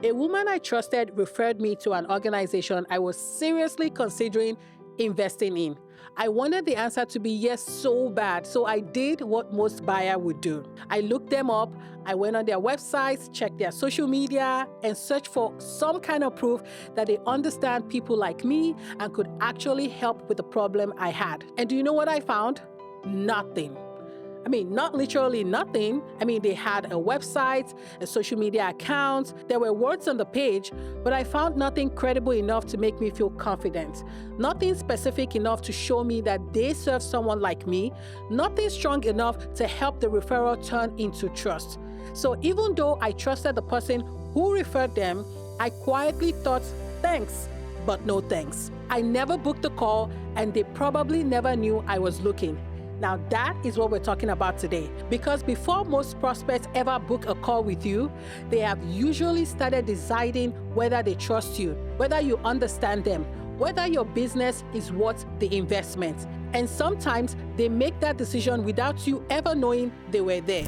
A woman I trusted referred me to an organization I was seriously considering investing in. I wanted the answer to be yes so bad, so I did what most buyers would do. I looked them up, I went on their websites, checked their social media, and searched for some kind of proof that they understand people like me and could actually help with the problem I had. And do you know what I found? Nothing. Not literally nothing. They had a website, a social media account, there were words on the page, but I found nothing credible enough to make me feel confident. Nothing specific enough to show me that they serve someone like me. Nothing strong enough to help the referral turn into trust. So even though I trusted the person who referred them, I quietly thought, thanks, but no thanks. I never booked the call, and they probably never knew I was looking. Now that is what we're talking about today, because before most prospects ever book a call with you, they have usually started deciding whether they trust you, whether you understand them, whether your business is worth the investment. And sometimes they make that decision without you ever knowing they were there.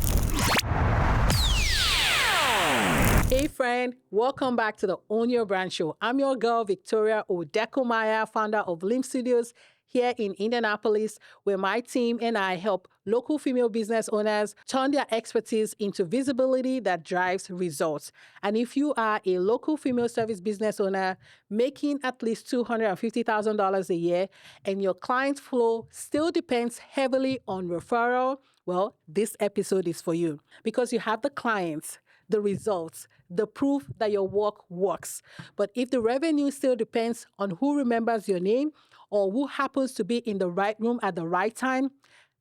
Hey friend, welcome back to the Own Your Brand Show. I'm your girl, Victoria Odekomaya, founder of LiMStudios here in Indianapolis, where my team and I help local female business owners turn their expertise into visibility that drives results. And if you are a local female service business owner making at least $250,000 a year and your client flow still depends heavily on referral, well, this episode is for you because you have the clients, the results, the proof that your work works. But if the revenue still depends on who remembers your name or who happens to be in the right room at the right time,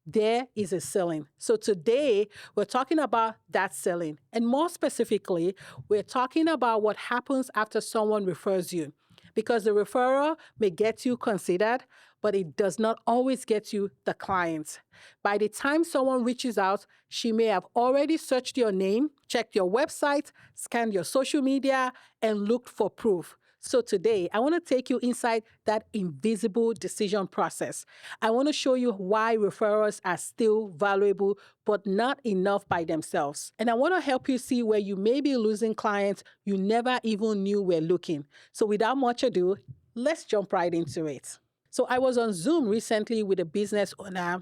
there is a ceiling. So today, we're talking about that ceiling. And more specifically, we're talking about what happens after someone refers you. Because the referral may get you considered, but it does not always get you the clients. By the time someone reaches out, she may have already searched your name, checked your website, scanned your social media, and looked for proof. So today, I want to take you inside that invisible decision process. I want to show you why referrals are still valuable, but not enough by themselves. And I want to help you see where you may be losing clients you never even knew were looking. So without much ado, let's jump right into it. So I was on Zoom recently with a business owner.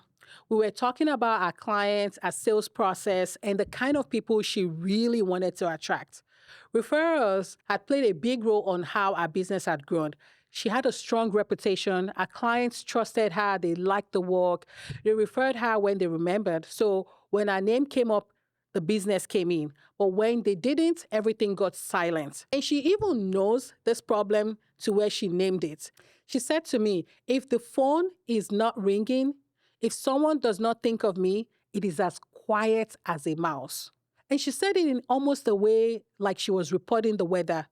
We were talking about our clients, our sales process, and the kind of people she really wanted to attract. Referrals had played a big role on how our business had grown. She had a strong reputation. Our clients trusted her. They liked the work. They referred her when they remembered. So when our name came up, the business came in. But when they didn't, everything got silent. And she even knows this problem to where she named it. She said to me, if the phone is not ringing, if someone does not think of me, it is as quiet as a mouse. And she said it in almost a way like she was reporting the weather.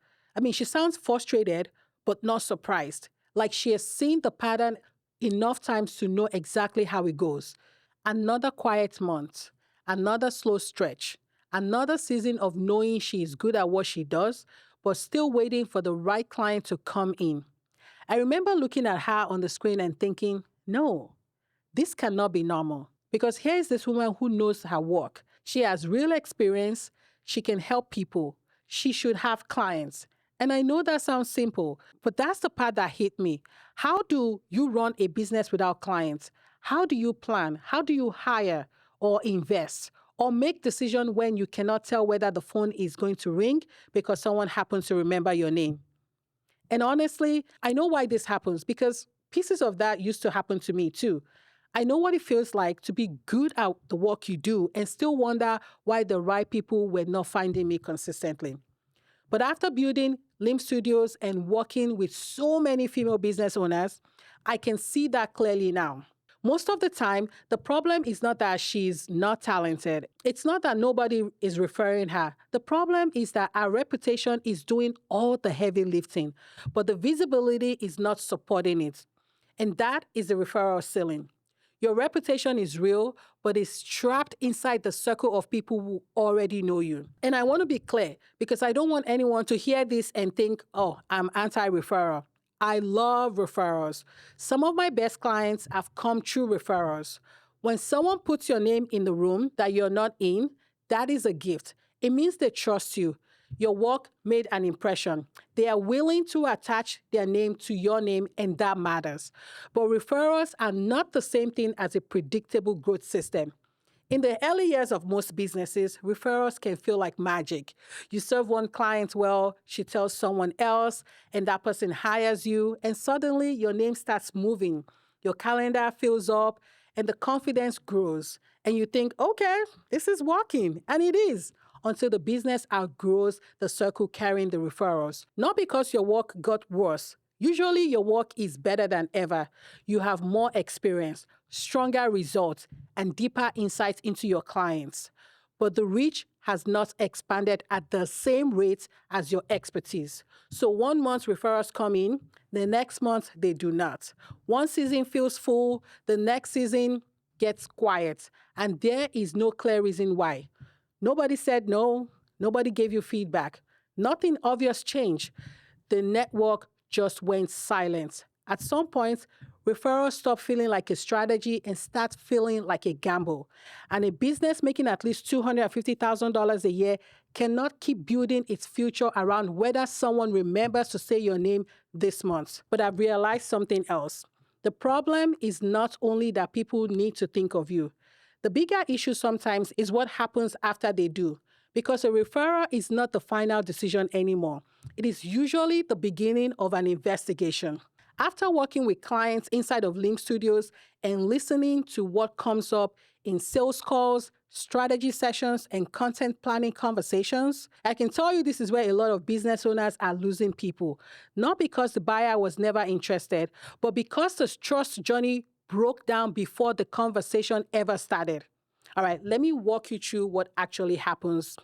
She sounds frustrated, but not surprised. Like she has seen the pattern enough times to know exactly how it goes. Another quiet month, another slow stretch, another season of knowing she is good at what she does, but still waiting for the right client to come in. I remember looking at her on the screen and thinking, no, this cannot be normal. Because here is this woman who knows her work. She has real experience. She can help people. She should have clients. And I know that sounds simple, but that's the part that hit me. How do you run a business without clients? How do you plan? How do you hire or invest or make decisions when you cannot tell whether the phone is going to ring because someone happens to remember your name? And honestly, I know why this happens because pieces of that used to happen to me too. I know what it feels like to be good at the work you do and still wonder why the right people were not finding me consistently. But after building LiMStudios and working with so many female business owners, I can see that clearly now. Most of the time, the problem is not that she's not talented. It's not that nobody is referring her. The problem is that our reputation is doing all the heavy lifting, but the visibility is not supporting it. And that is the referral ceiling. Your reputation is real, but it's trapped inside the circle of people who already know you. And I want to be clear because I don't want anyone to hear this and think, oh, I'm anti-referral. I love referrals. Some of my best clients have come through referrals. When someone puts your name in the room that you're not in, that is a gift. It means they trust you. Your work made an impression. They are willing to attach their name to your name, and that matters. But referrals are not the same thing as a predictable growth system. In the early years of most businesses, referrals can feel like magic. You serve one client well, she tells someone else, and that person hires you, and suddenly your name starts moving. Your calendar fills up, and the confidence grows. And you think, okay, this is working. And it is, until the business outgrows the circle carrying the referrals. Not because your work got worse. Usually, your work is better than ever. You have more experience, stronger results, and deeper insights into your clients. But the reach has not expanded at the same rate as your expertise. So 1 month referrals come in, the next month they do not. One season feels full, the next season gets quiet, and there is no clear reason why. Nobody said no, nobody gave you feedback. Nothing obvious changed. The network just went silent. At some point, referrals stop feeling like a strategy and start feeling like a gamble. And a business making at least $250,000 a year cannot keep building its future around whether someone remembers to say your name this month. But I've realized something else. The problem is not only that people need to think of you. The bigger issue sometimes is what happens after they do, because a referral is not the final decision anymore. It is usually the beginning of an investigation. After working with clients inside of LiMStudios and listening to what comes up in sales calls, strategy sessions, and content planning conversations, I can tell you this is where a lot of business owners are losing people. Not because the buyer was never interested, but because the trust journey broke down before the conversation ever started. All right, let me walk you through what actually happens.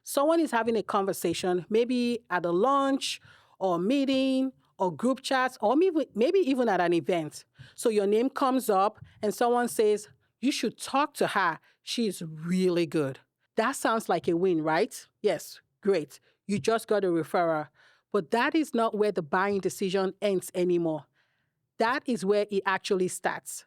Someone is having a conversation, maybe at a lunch or meeting or group chats, or maybe even at an event. So your name comes up and someone says, you should talk to her. She's really good. That sounds like a win, right? Yes, great. You just got a referral. But that is not where the buying decision ends anymore. That is where it actually starts.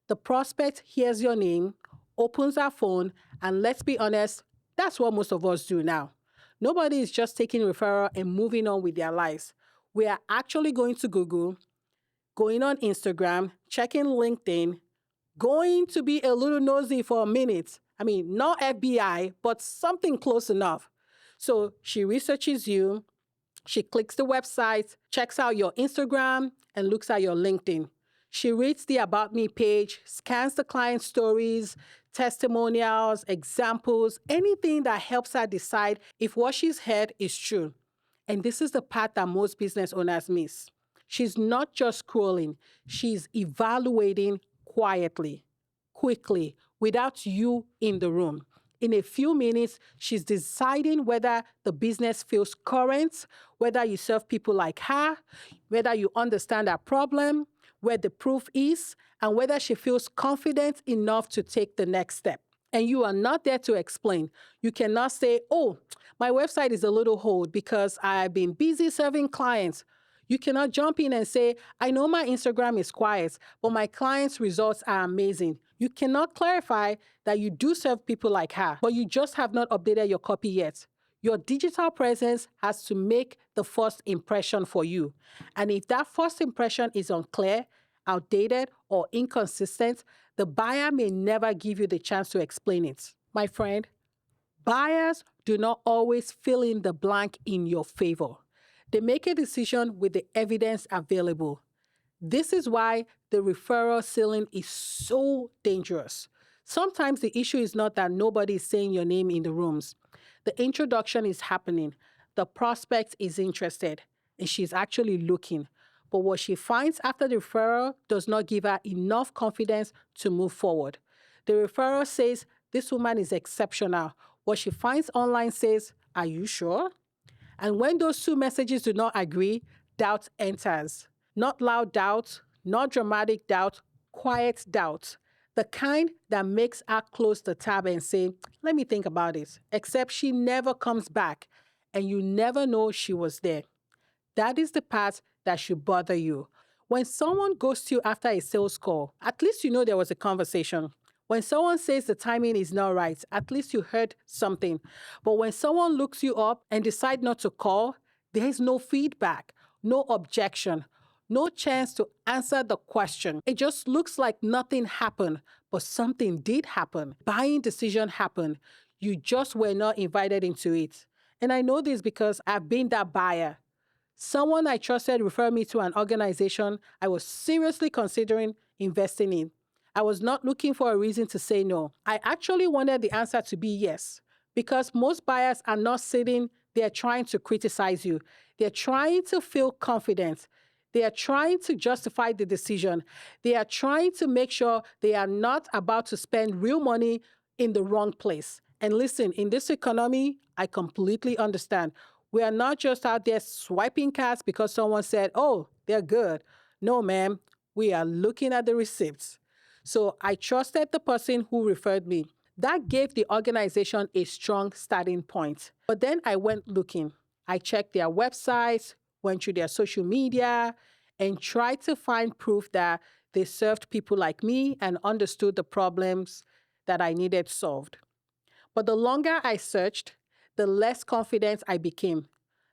The prospect hears your name, opens our phone, and let's be honest, that's what most of us do now. Nobody is just taking referral and moving on with their lives. We are actually going to Google, going on Instagram, checking LinkedIn, going to be a little nosy for a minute. I mean, not FBI, but something close enough. So she researches you, she clicks the website, checks out your Instagram, and looks at your LinkedIn. She reads the About Me page, scans the client stories, testimonials, examples, anything that helps her decide if what she's heard is true. And this is the part that most business owners miss. She's not just scrolling, she's evaluating quietly, quickly, without you in the room. In a few minutes, she's deciding whether the business feels current, whether you serve people like her, whether you understand her problem, where the proof is, and whether she feels confident enough to take the next step. And you are not there to explain. You cannot say, oh, my website is a little old because I've been busy serving clients. You cannot jump in and say, I know my Instagram is quiet, but my clients' results are amazing. You cannot clarify that you do serve people like her, but you just have not updated your copy yet. Your digital presence has to make the first impression for you. And if that first impression is unclear, outdated, or inconsistent, the buyer may never give you the chance to explain it. My friend, buyers do not always fill in the blank in your favor. They make a decision with the evidence available. This is why the referral ceiling is so dangerous. Sometimes the issue is not that nobody is saying your name in the rooms. The introduction is happening. The prospect is interested, and she's actually looking. But what she finds after the referral does not give her enough confidence to move forward. The referral says, this woman is exceptional. What she finds online says, are you sure? And when those two messages do not agree, doubt enters. Not loud doubt, not dramatic doubt, quiet doubt. The kind that makes her close the tab and say, let me think about it, except she never comes back and you never know she was there. That is the part that should bother you. When someone ghosts you after a sales call, at least you know there was a conversation. When someone says the timing is not right, at least you heard something. But when someone looks you up and decide not to call, there is no feedback, no objection, no chance to answer the question. It just looks like nothing happened, but something did happen. Buying decision happened. You just were not invited into it. And I know this because I've been that buyer. Someone I trusted referred me to an organization I was seriously considering investing in. I was not looking for a reason to say no. I actually wanted the answer to be yes, because most buyers are not sitting there trying to criticize you. They're trying to feel confident. They are trying to justify the decision. They are trying to make sure they are not about to spend real money in the wrong place. And listen, in this economy, I completely understand. We are not just out there swiping cards because someone said, oh, they're good. No, ma'am, we are looking at the receipts. So I trusted the person who referred me. That gave the organization a strong starting point. But then I went looking. I checked their websites, went through their social media, and tried to find proof that they served people like me and understood the problems that I needed solved. But the longer I searched, the less confident I became.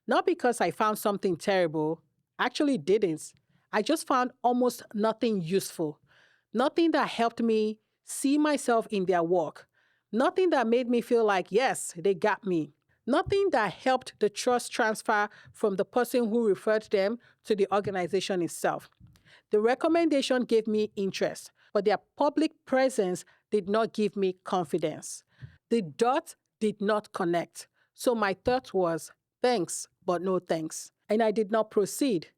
Not because I found something terrible, actually didn't. I just found almost nothing useful. Nothing that helped me see myself in their work. Nothing that made me feel like, yes, they got me. Nothing that helped the trust transfer from the person who referred them to the organization itself. The recommendation gave me interest, but their public presence did not give me confidence. The dot did not connect. So my thought was, thanks, but no thanks. And I did not proceed.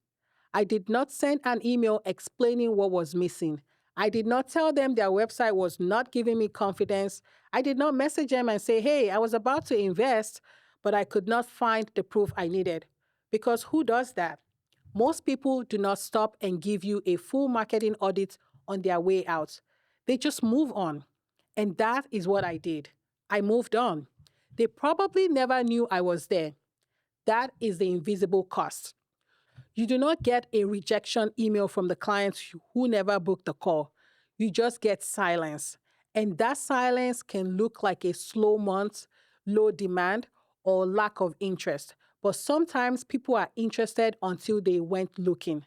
I did not send an email explaining what was missing. I did not tell them their website was not giving me confidence. I did not message them and say, hey, I was about to invest, but I could not find the proof I needed. Because who does that? Most people do not stop and give you a full marketing audit on their way out. They just move on. And that is what I did. I moved on. They probably never knew I was there. That is the invisible cost. You do not get a rejection email from the client who never booked the call. You just get silence. And that silence can look like a slow month, low demand, or lack of interest. But sometimes people are interested until they went looking.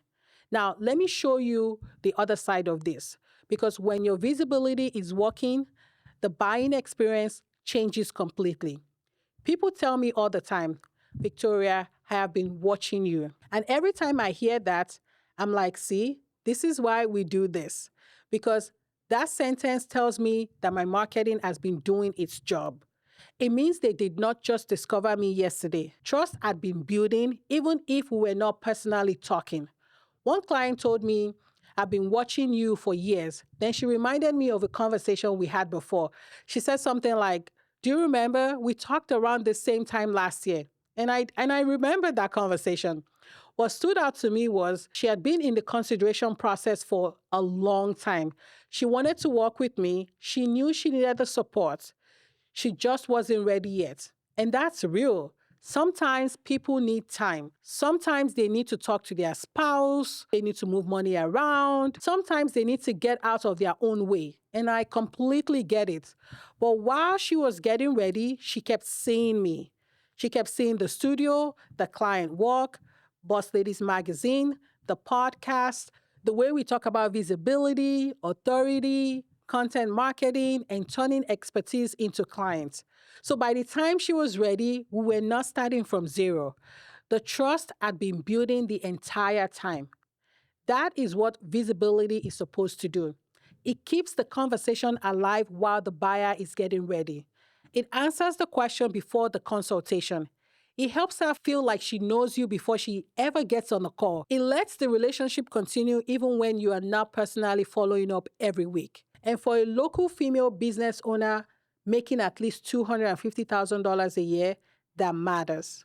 Now, let me show you the other side of this. Because when your visibility is working, the buying experience changes completely. People tell me all the time, Victoria, I have been watching you. And every time I hear that, I'm like, see, this is why we do this. Because that sentence tells me that my marketing has been doing its job. It means they did not just discover me yesterday. Trust had been building, even if we were not personally talking. One client told me, I've been watching you for years. Then she reminded me of a conversation we had before. She said something like, do you remember we talked around the same time last year? And I remembered that conversation. What stood out to me was she had been in the consideration process for a long time. She wanted to work with me. She knew she needed the support. She just wasn't ready yet. And that's real. Sometimes people need time. Sometimes they need to talk to their spouse. They need to move money around. Sometimes they need to get out of their own way. And I completely get it. But while she was getting ready, she kept seeing me. She kept seeing the studio, the client work, Boss Ladies Magazine, the podcast, the way we talk about visibility, authority, content marketing, and turning expertise into clients. So by the time she was ready, we were not starting from zero. The trust had been building the entire time. That is what visibility is supposed to do. It keeps the conversation alive while the buyer is getting ready. It answers the question before the consultation. It helps her feel like she knows you before she ever gets on the call. It lets the relationship continue even when you are not personally following up every week. And for a local female business owner making at least $250,000 a year, that matters.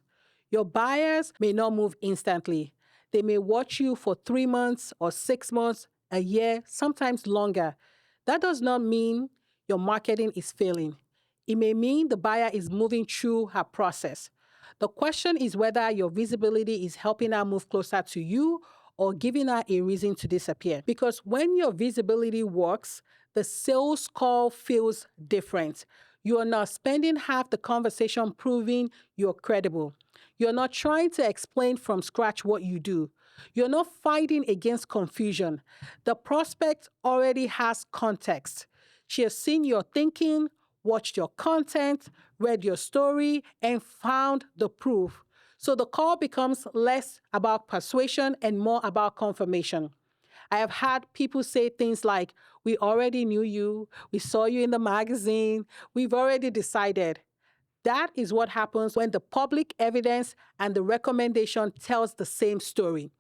Your buyers may not move instantly. They may watch you for 3 months or 6 months, a year, sometimes longer. That does not mean your marketing is failing. It may mean the buyer is moving through her process. The question is whether your visibility is helping her move closer to you or giving her a reason to disappear. Because when your visibility works, the sales call feels different. You are not spending half the conversation proving you're credible. You're not trying to explain from scratch what you do. You're not fighting against confusion. The prospect already has context. She has seen your thinking, watched your content, read your story, and found the proof. So the call becomes less about persuasion and more about confirmation. I have had people say things like, we already knew you, we saw you in the magazine, we've already decided. That is what happens when the public evidence and the recommendation tells the same story.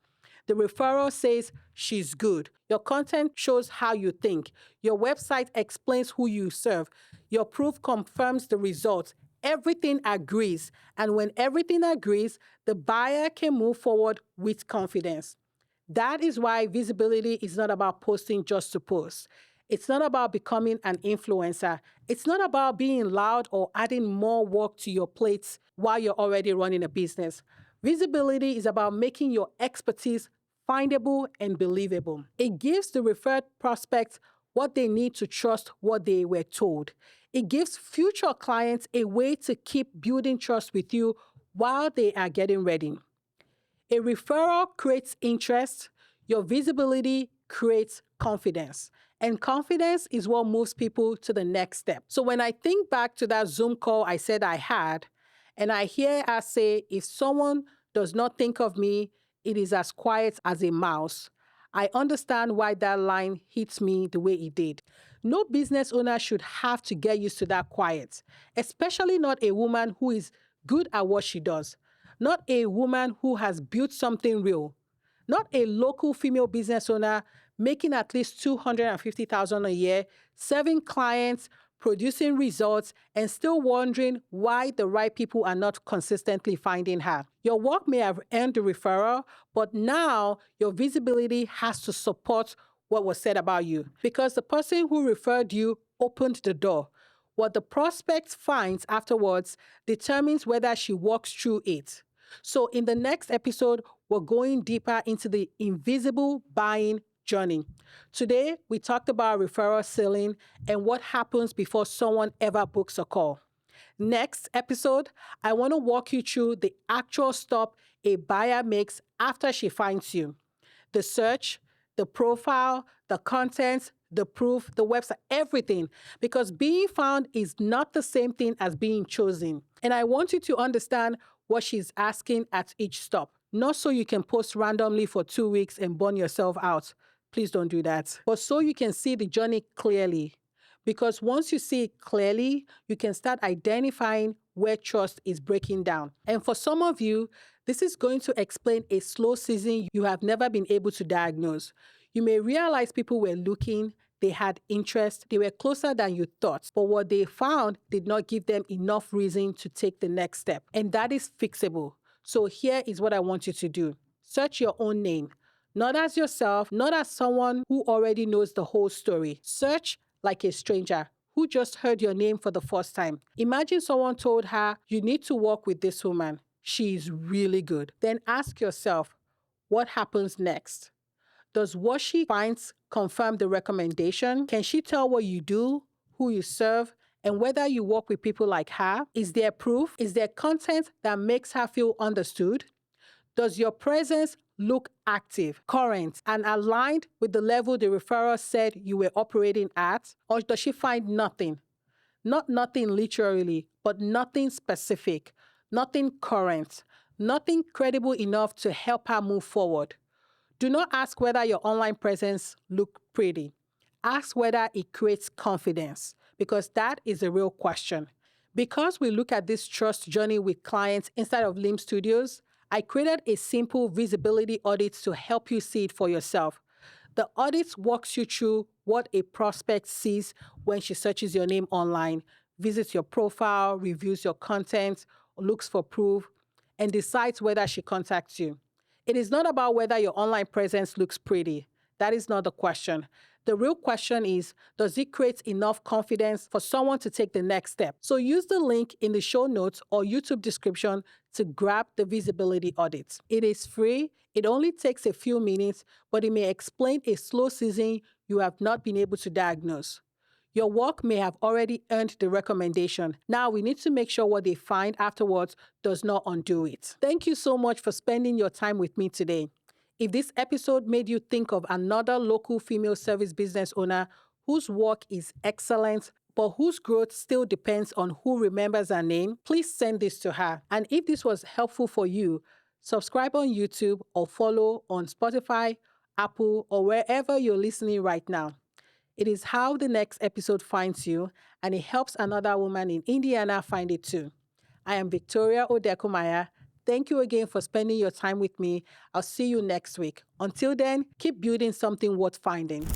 The referral says she's good. Your content shows how you think. Your website explains who you serve. Your proof confirms the results. Everything agrees. And when everything agrees, the buyer can move forward with confidence. That is why visibility is not about posting just to post. It's not about becoming an influencer. It's not about being loud or adding more work to your plates while you're already running a business. Visibility is about making your expertise findable and believable. It gives the referred prospects what they need to trust what they were told. It gives future clients a way to keep building trust with you while they are getting ready. A referral creates interest. Your visibility creates confidence. And confidence is what moves people to the next step. So when I think back to that Zoom call I said I had, and I hear her say, if someone does not think of me, it is as quiet as a mouse, I understand why that line hits me the way it did. No business owner should have to get used to that quiet, especially not a woman who is good at what she does, not a woman who has built something real, not a local female business owner making at least $250,000 a year, serving clients, producing results, and still wondering why the right people are not consistently finding her. Your work may have earned the referral, but now your visibility has to support what was said about you, because the person who referred you opened the door. What the prospect finds afterwards determines whether she walks through it. So in the next episode, we're going deeper into the invisible buying journey. Today, we talked about referral selling and what happens before someone ever books a call. Next episode, I want to walk you through the actual stop a buyer makes after she finds you. The search, the profile, the content, the proof, the website, everything. Because being found is not the same thing as being chosen. And I want you to understand what she's asking at each stop. Not so you can post randomly for 2 weeks and burn yourself out. Please don't do that. But so you can see the journey clearly. Because once you see it clearly, you can start identifying where trust is breaking down. And for some of you, this is going to explain a slow season you have never been able to diagnose. You may realize people were looking, they had interest, they were closer than you thought, but what they found did not give them enough reason to take the next step. And that is fixable. So here is what I want you to do. Search your own name, not as yourself, not as someone who already knows the whole story. Search like a stranger who just heard your name for the first time. Imagine someone told her, you need to work with this woman. She is really good. Then ask yourself, what happens next? Does what she finds confirm the recommendation? Can she tell what you do, who you serve, and whether you work with people like her? Is there proof? Is there content that makes her feel understood? Does your presence look active, current, and aligned with the level the referrer said you were operating at? Or does she find nothing? Not nothing literally, but nothing specific, nothing current, nothing credible enough to help her move forward. Do not ask whether your online presence looks pretty. Ask whether it creates confidence, because that is a real question. Because we look at this trust journey with clients inside of LiMStudios, I created a simple visibility audit to help you see it for yourself. The audit walks you through what a prospect sees when she searches your name online, visits your profile, reviews your content, looks for proof, and decides whether she contacts you. It is not about whether your online presence looks pretty. That is not the question. The real question is, does it create enough confidence for someone to take the next step? So use the link in the show notes or YouTube description to grab the visibility audit. It is free. It only takes a few minutes, but it may explain a slow season you have not been able to diagnose. Your work may have already earned the recommendation. Now we need to make sure what they find afterwards does not undo it. Thank you so much for spending your time with me today. If this episode made you think of another local female service business owner whose work is excellent, but whose growth still depends on who remembers her name, please send this to her. And if this was helpful for you, subscribe on YouTube or follow on Spotify, Apple, or wherever you're listening right now. It is how the next episode finds you, and it helps another woman in Indiana find it too. I am Victoria Odekomaya. Thank you again for spending your time with me. I'll see you next week. Until then, keep building something worth finding.